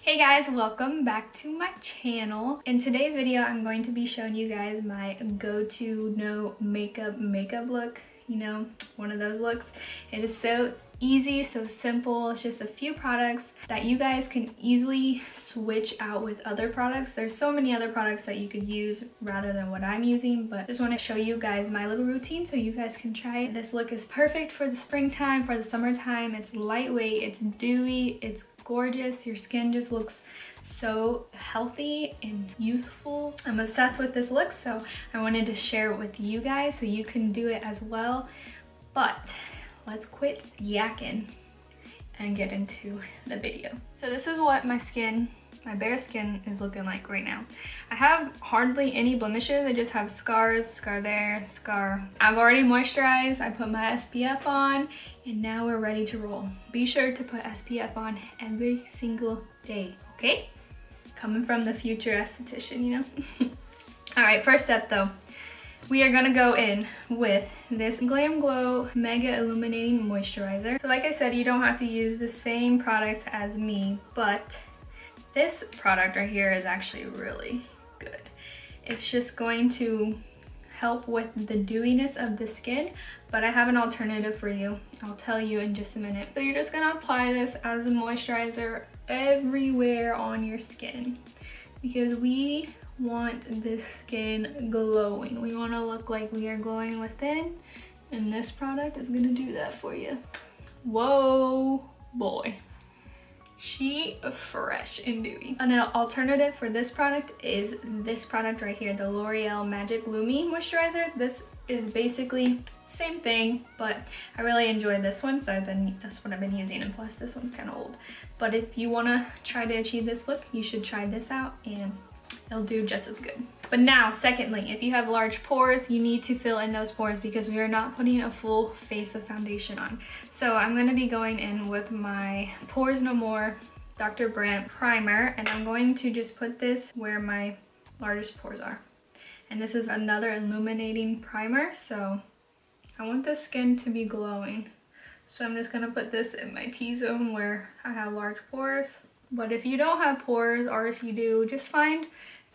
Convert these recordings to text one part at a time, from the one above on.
Hey guys, welcome back to my channel. In today's video, I'm going to be showing you guys my go-to no makeup look. You know, one of those looks. It is so easy, so simple. It's just a few products that you guys can easily switch out with other products. There's so many other products that you could use rather than what I'm using, but just want to show you guys my little routine so you guys can try it. This look is perfect for the springtime, for the summertime. It's lightweight, it's dewy, it's gorgeous. Your skin just looks so healthy and youthful. I'm obsessed with this look, so I wanted to share it with you guys so you can do it as well. But let's quit yakking and get into the video. So this is what my bare skin is looking like right now. I have hardly any blemishes. I just have scars, scar there, scar. I've already moisturized. I put my SPF on and now we're ready to roll. Be sure to put SPF on every single day, okay? Coming from the future esthetician, you know? All right, first step though. We are gonna go in with this Glam Glow Mega Illuminating Moisturizer. So like I said, you don't have to use the same products as me, but this product right here is actually really good. It's just going to help with the dewiness of the skin, but I have an alternative for you. I'll tell you in just a minute. So you're just gonna apply this as a moisturizer everywhere on your skin because we want this skin glowing. We want to look like we are glowing within, and this product is gonna do that for you. Whoa boy, she fresh and dewy. An alternative for this product is this product right here, the L'Oreal Magic Lumi Moisturizer. This is basically same thing, but I really enjoy this one, so that's what I've been using, and plus this one's kind of old. But if you want to try to achieve this look, you should try this out and it'll do just as good. But now, secondly, if you have large pores, you need to fill in those pores because we are not putting a full face of foundation on. So I'm going to be going in with my Pores No More Dr. Brandt primer, and I'm going to just put this where my largest pores are. And this is another illuminating primer, so I want the skin to be glowing. So I'm just going to put this in my T-zone where I have large pores. But if you don't have pores, or if you do, just find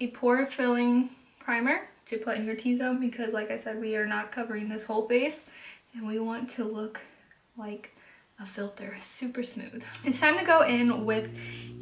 a pore filling primer to put in your T-zone because like I said, we are not covering this whole face and we want to look like a filter, super smooth. It's time to go in with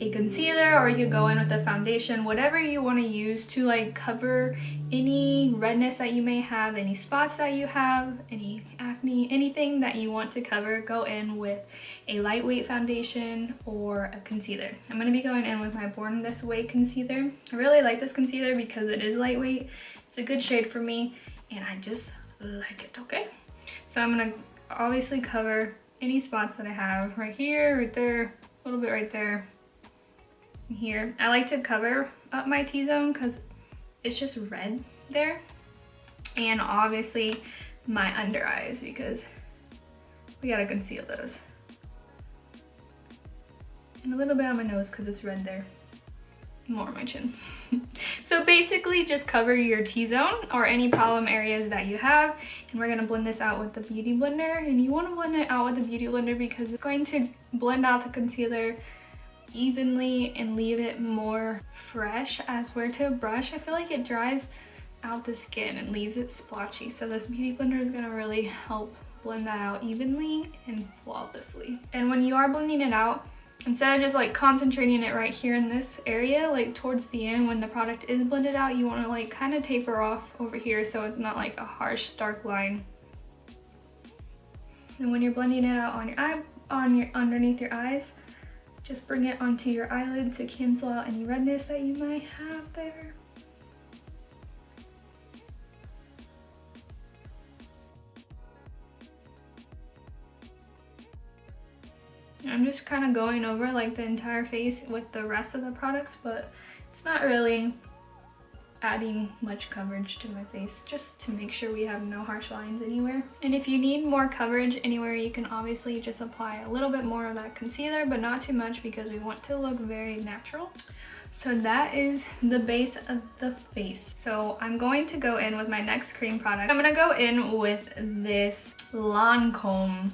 a concealer, or you could go in with a foundation, whatever you want to use to like cover any redness that you may have, any spots that you have, any acne, anything that you want to cover. Go in with a lightweight foundation or a concealer. I'm going to be going in with my Born This Way concealer. I really like this concealer because it is lightweight. It's a good shade for me and I just like it, okay? So I'm going to obviously cover any spots that I have right here, right there, a little bit right there, and here. I like to cover up my T-zone because it's just red there, and obviously my under eyes because we gotta conceal those, and a little bit on my nose because it's red there, more on my chin. So basically just cover your T-zone or any problem areas that you have, and we're going to blend this out with the beauty blender. And you want to blend it out with the beauty blender because it's going to blend out the concealer evenly and leave it more fresh. As where to brush, I feel like it dries out the skin and leaves it splotchy, so this beauty blender is going to really help blend that out evenly and flawlessly. And when you are blending it out, instead of just like concentrating it right here in this area, like towards the end when the product is blended out, you want to like kind of taper off over here so it's not like a harsh stark line. And when you're blending it out on your eye, underneath your eyes, just bring it onto your eyelid to cancel out any redness that you might have there. I'm just kind of going over like the entire face with the rest of the products, but it's not really adding much coverage to my face, just to make sure we have no harsh lines anywhere. And if you need more coverage anywhere, you can obviously just apply a little bit more of that concealer, but not too much because we want to look very natural. So that is the base of the face. So I'm going to go in with my next cream product. I'm going to go in with this Lancome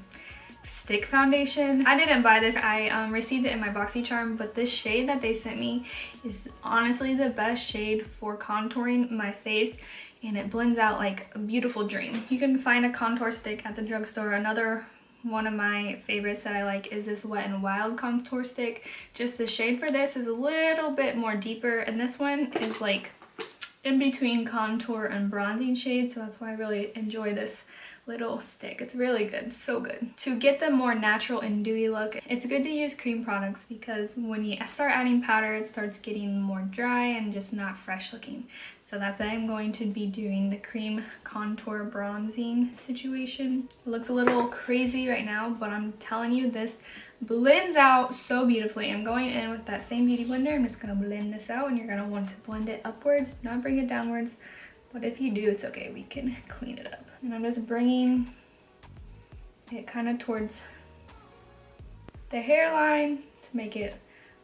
stick foundation. I didn't buy this. I received it in my BoxyCharm, but this shade that they sent me is honestly the best shade for contouring my face, and it blends out like a beautiful dream. You can find a contour stick at the drugstore. Another one of my favorites that I like is this Wet n Wild contour stick. Just the shade for this is a little bit more deeper, and this one is like in between contour and bronzing shade, so that's why I really enjoy this little stick. It's really good, so good. To get the more natural and dewy look, it's good to use cream products because when you start adding powder, it starts getting more dry and just not fresh looking. So that's why I'm going to be doing the cream contour bronzing situation. It looks a little crazy right now, but I'm telling you, this blends out so beautifully. I'm going in with that same beauty blender. I'm just gonna blend this out, and you're gonna want to blend it upwards, not bring it downwards. But if you do, it's okay, we can clean it up. And I'm just bringing it kind of towards the hairline to make it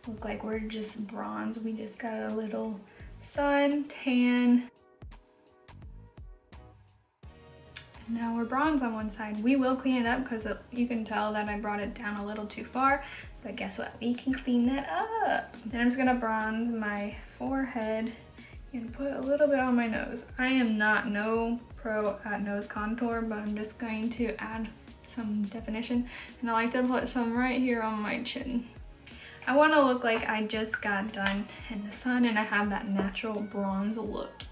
look like we're just bronze. We just got a little sun tan. And now we're bronze on one side. We will clean it up because you can tell that I brought it down a little too far. But guess what? We can clean that up. Then I'm just gonna bronze my forehead and put a little bit on my nose. I am not no pro at nose contour, but I'm just going to add some definition. And I like to put some right here on my chin. I want to look like I just got done in the sun and I have that natural bronze look.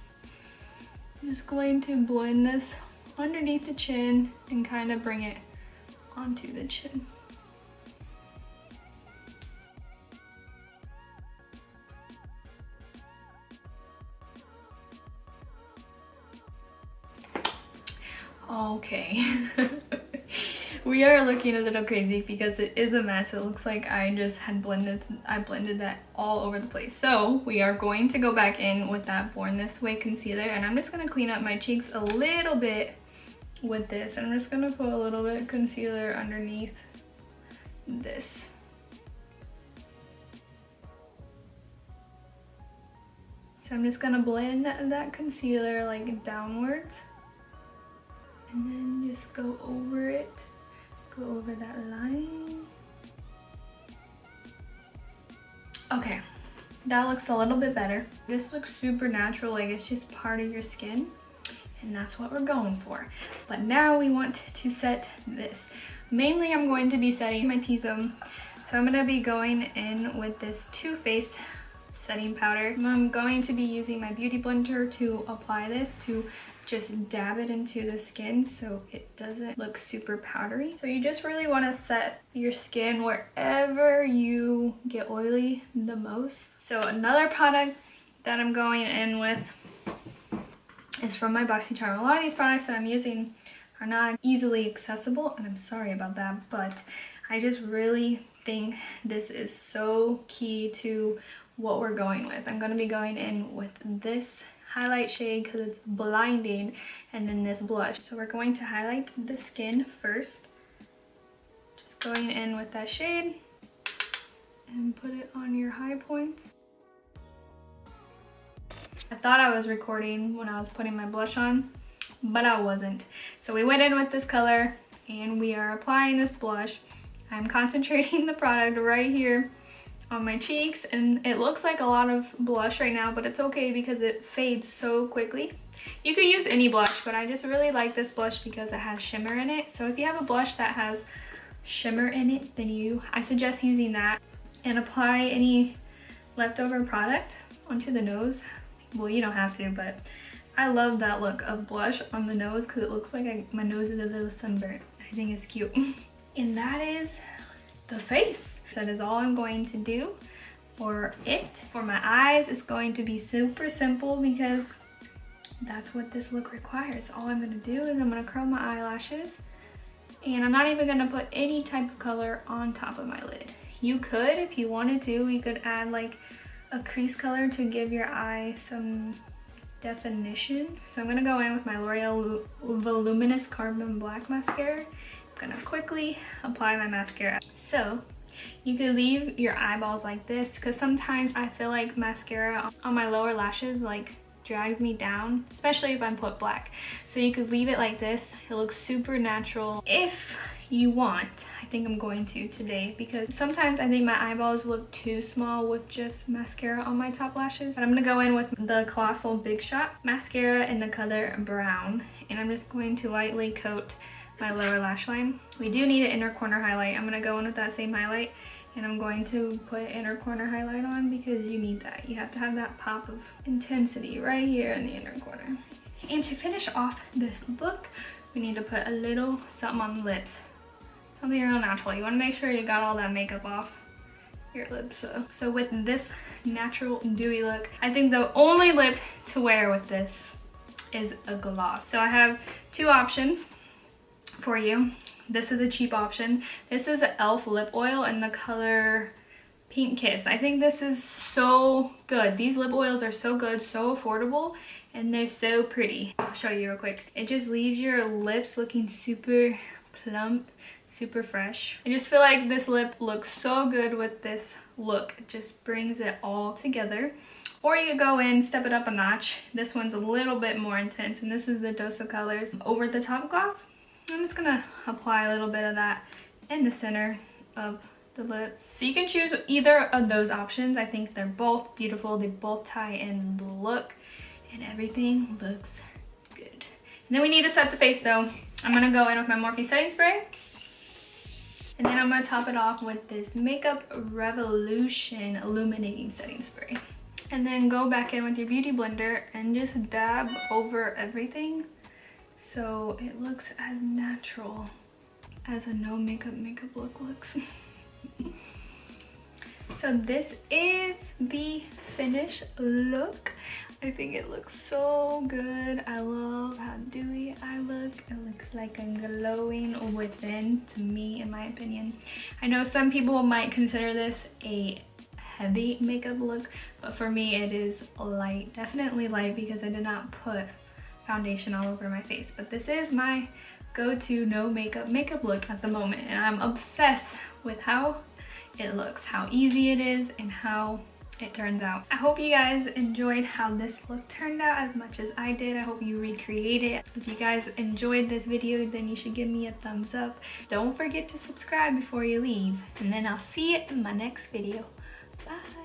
I'm just going to blend this underneath the chin and kind of bring it onto the chin. Okay. We are looking a little crazy because it is a mess. It looks like I just had blended that all over the place. So we are going to go back in with that Born This Way concealer, and I'm just going to clean up my cheeks a little bit with this. I'm just going to put a little bit of concealer underneath this. So I'm just going to blend that concealer like downwards, and then just go over it. Go over that line. Okay, that looks a little bit better. This looks super natural, like it's just part of your skin, and that's what we're going for. But now we want to set this. Mainly I'm going to be setting my T-zone, so I'm going to be going in with this Too Faced setting powder. I'm going to be using my beauty blender to apply this, to just dab it into the skin so it doesn't look super powdery. So you just really want to set your skin wherever you get oily the most. So another product that I'm going in with is from my BoxyCharm. A lot of these products that I'm using are not easily accessible, and I'm sorry about that, but I just really think this is so key to what we're going with. I'm going to be going in with this highlight shade because it's blinding, and then this blush. So we're going to highlight the skin first. Just going in with that shade and put it on your high points. I thought I was recording when I was putting my blush on, but I wasn't. So we went in with this color and we are applying this blush. I'm concentrating the product right here on my cheeks, and it looks like a lot of blush right now, but it's okay because it fades so quickly. You could use any blush, but I just really like this blush because it has shimmer in it. So if you have a blush that has shimmer in it, then I suggest using that, and apply any leftover product onto the nose. Well, you don't have to, but I love that look of blush on the nose because it looks like my nose is a little sunburnt. I think it's cute. And that is the face. That is all I'm going to do for it. For my eyes, it's going to be super simple because that's what this look requires. All I'm going to do is I'm going to curl my eyelashes, and I'm not even going to put any type of color on top of my lid. You could, if you wanted to, you could add like a crease color to give your eye some definition. So I'm going to go in with my L'Oreal Voluminous Carbon Black Mascara. I'm going to quickly apply my mascara. So you could leave your eyeballs like this because sometimes I feel like mascara on my lower lashes like drags me down, especially if I'm put black. So you could leave it like this. It looks super natural. If you want, I think I'm going to today, because sometimes I think my eyeballs look too small with just mascara on my top lashes. But I'm gonna go in with the Colossal Big Shot mascara in the color Brown, and I'm just going to lightly coat my lower lash line. We do need an inner corner highlight. I'm gonna go in with that same highlight, and I'm going to put inner corner highlight on because you need that. You have to have that pop of intensity right here in the inner corner. And to finish off this look, we need to put a little something on the lips. Something real natural. You want to make sure you got all that makeup off your lips. So with this natural dewy look, I think the only lip to wear with this is a gloss. So I have two options for you. This is a cheap option. This is an e.l.f. lip oil in the color Pink Kiss. I think this is so good. These lip oils are so good, so affordable, and they're so pretty. I'll show you real quick. It just leaves your lips looking super plump, super fresh. I just feel like this lip looks so good with this look. It just brings it all together. Or you could go in, step it up a notch. This one's a little bit more intense, and this is the Dose of Colors Over the Top Gloss. I'm just gonna apply a little bit of that in the center of the lips. So you can choose either of those options. I think they're both beautiful. They both tie in the look, and everything looks good. And then we need to set the face though. I'm gonna go in with my Morphe setting spray, and then I'm gonna top it off with this Makeup Revolution Illuminating setting spray. And then go back in with your beauty blender and just dab over everything so it looks as natural as a no makeup look looks. So this is the finished look. I think it looks so good. I love how dewy I look. It looks like I'm glowing within, to me, in my opinion. I know some people might consider this a heavy makeup look, but for me it is light. Definitely light because I did not put foundation all over my face. But this is my go-to no makeup look at the moment, and I'm obsessed with how it looks, how easy it is, and how it turns out. I hope you guys enjoyed how this look turned out as much as I did. I hope you recreate it. If you guys enjoyed this video, then you should give me a thumbs up. Don't forget to subscribe before you leave, and then I'll see you in my next video. Bye.